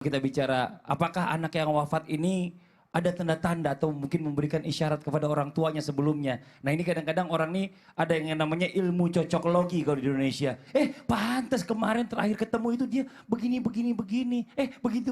Kita bicara apakah anak yang wafat ini ada tanda-tanda atau mungkin memberikan isyarat kepada orang tuanya sebelumnya. Nah ini kadang-kadang orang nih ada yang namanya ilmu cocokologi kalau di Indonesia. Pantas kemarin terakhir ketemu itu dia begini.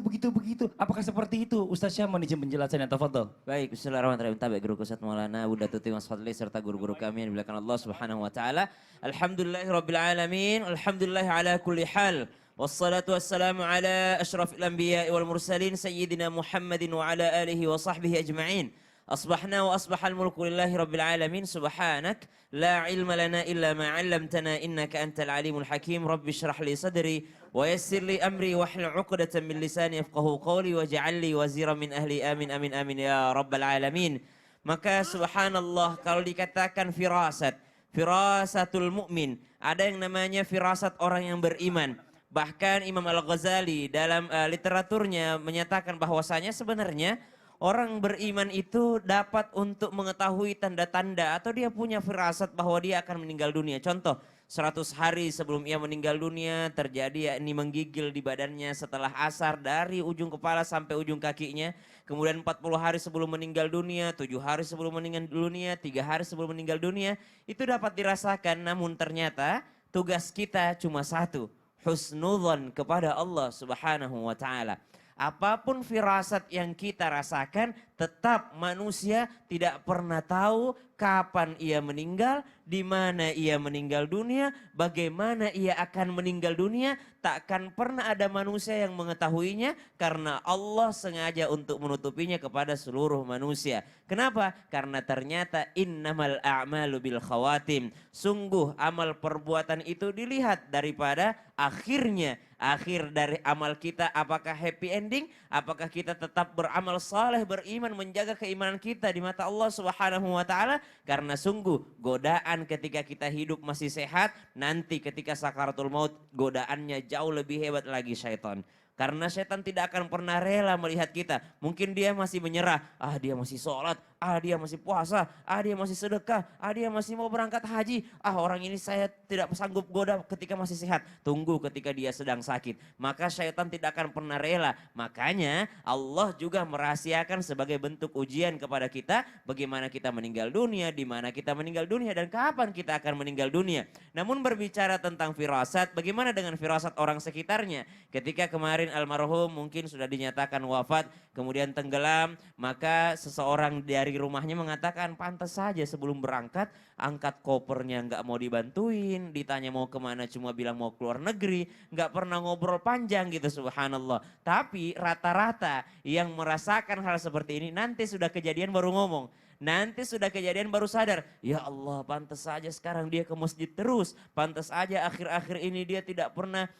Begitu. Apakah seperti itu? Ustaz Syamon izin penjelasannya, tafadhol. Baik, bismillahirrahmanirrahim. Tabi guru Ustaz Maulana, Bunda Tuti Mas Fadli serta guru-guru kami yang dimuliakan Allah Subhanahu wa taala. Alhamdulillahirabbil alamin, alhamdulillah ala kulli hal. Wassalatu wassalamu ala asyrafil anbiya'i wal mursalin sayyidina Muhammadin wa ala alihi wa sahbihi ajma'in. Asbahna wa asbahal mulku lillahi rabbil alamin. Subhanak la ilma lana illa ma 'allamtana innaka antal alimul hakim. Rabbi shrah li sadri wa yassir li amri wahlul 'uqdatam min lisani yafqahu qawli waj'al li waziran min ahli. Amin amin amin ya rabbal alamin. Maka subhanallah, kalau dikatakan firasatul mu'min, ada yang namanya firasat orang yang beriman. Bahkan Imam Al-Ghazali dalam literaturnya menyatakan bahwasanya sebenarnya orang beriman itu dapat untuk mengetahui tanda-tanda atau dia punya firasat bahwa dia akan meninggal dunia. Contoh, 100 hari sebelum ia meninggal dunia terjadi yakni menggigil di badannya setelah asar dari ujung kepala sampai ujung kakinya. Kemudian 40 hari sebelum meninggal dunia, 7 hari sebelum meninggal dunia, 3 hari sebelum meninggal dunia. Itu dapat dirasakan, namun ternyata tugas kita cuma satu. Husnudzon kepada Allah Subhanahu wa taala. Apapun firasat yang kita rasakan, tetap manusia tidak pernah tahu kapan ia meninggal, di mana ia meninggal dunia, bagaimana ia akan meninggal dunia. Takkan pernah ada manusia yang mengetahuinya karena Allah sengaja untuk menutupinya kepada seluruh manusia. Kenapa? Karena ternyata innamal a'malu bil khawatim. Sungguh amal perbuatan itu dilihat daripada akhirnya. Akhir dari amal kita apakah happy ending? Apakah kita tetap beramal saleh, beriman, menjaga keimanan kita di mata Allah Subhanahu wa taala? Karena sungguh godaan ketika kita hidup masih sehat, nanti ketika sakaratul maut godaannya jauh lebih hebat lagi syaitan. Karena setan tidak akan pernah rela melihat kita. Mungkin dia masih menyerah. Dia masih sholat. Dia masih puasa. Dia masih sedekah. Dia masih mau berangkat haji. Orang ini saya tidak sanggup goda ketika masih sehat. Tunggu ketika dia sedang sakit. Maka syaitan tidak akan pernah rela. Makanya Allah juga merahasiakan sebagai bentuk ujian kepada kita. Bagaimana kita meninggal dunia. Di mana kita meninggal dunia. Dan kapan kita akan meninggal dunia. Namun berbicara tentang firasat. Bagaimana dengan firasat orang sekitarnya. Ketika kemarin almarhum mungkin sudah dinyatakan wafat, kemudian tenggelam, maka seseorang dari rumahnya mengatakan pantas saja sebelum berangkat angkat kopernya nggak mau dibantuin, ditanya mau kemana cuma bilang mau keluar negeri, nggak pernah ngobrol panjang gitu, subhanallah. Tapi rata-rata yang merasakan hal seperti ini nanti sudah kejadian baru ngomong. Nanti sudah kejadian baru sadar, ya Allah pantas saja sekarang dia ke masjid terus. Pantas aja akhir-akhir ini dia tidak pernah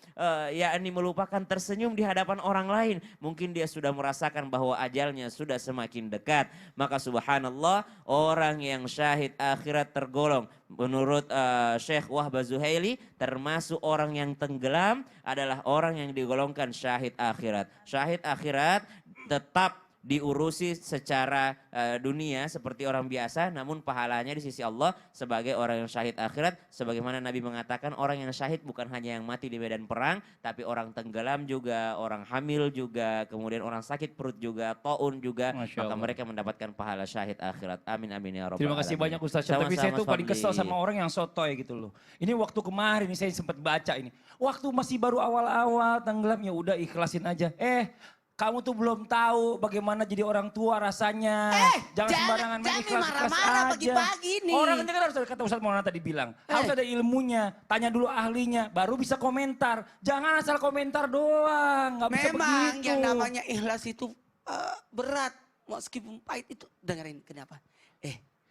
yakni melupakan tersenyum di hadapan orang lain. Mungkin dia sudah merasakan bahwa ajalnya sudah semakin dekat. Maka subhanallah orang yang syahid akhirat tergolong. Menurut Syekh Wahbah Zuhaili termasuk orang yang tenggelam adalah orang yang digolongkan syahid akhirat. Syahid akhirat tetap diurusi secara dunia seperti orang biasa, namun pahalanya di sisi Allah sebagai orang yang syahid akhirat. Sebagaimana Nabi mengatakan orang yang syahid bukan hanya yang mati di medan perang, tapi orang tenggelam juga, orang hamil juga, kemudian orang sakit perut juga, taun juga, maka mereka mendapatkan pahala syahid akhirat. Amin amin ya rabbal alamin. Terima kasih banyak Ustaz. Tapi saya tuh paling kesel sama orang yang sotoy gitu loh. Ini waktu kemarin saya sempat baca ini. Waktu masih baru awal-awal tenggelam, ya udah ikhlasin aja. Kamu tuh belum tahu bagaimana jadi orang tua rasanya. Jangan sembarangan main ikhlas-ikhlas aja. Pagi-pagi nih. Orang kan harus, kata Ustaz Maulana tadi bilang, harus ada ilmunya. Tanya dulu ahlinya, baru bisa komentar. Jangan asal komentar doang, nggak bisa begitu. Memang yang namanya ikhlas itu berat. Meskipun pahit itu, dengerin kenapa.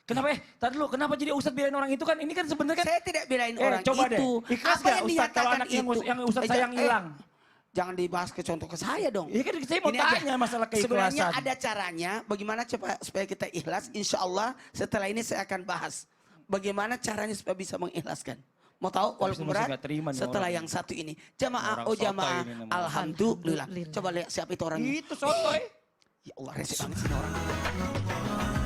Kenapa tadi dulu, kenapa jadi Ustaz belain orang itu kan? Ini kan sebenarnya kan. Saya tidak belain orang coba itu. Deh, ikhlas gak Ustaz kalau anak yang Ustaz sayang hilang? Jangan dibahas ke contoh ke saya dong. Iya kan saya mau tanya masalah keikhlasan. Sebenarnya ada caranya bagaimana supaya kita ikhlas. Insya Allah setelah ini saya akan bahas. Bagaimana caranya supaya bisa mengikhlaskan. Mau tahu walaupun berat setelah yang satu ini. Jamaah, jamaah. Alhamdulillah. Coba lihat siapa itu orangnya. Itu sotoy. Ya Allah resep banget sih orang.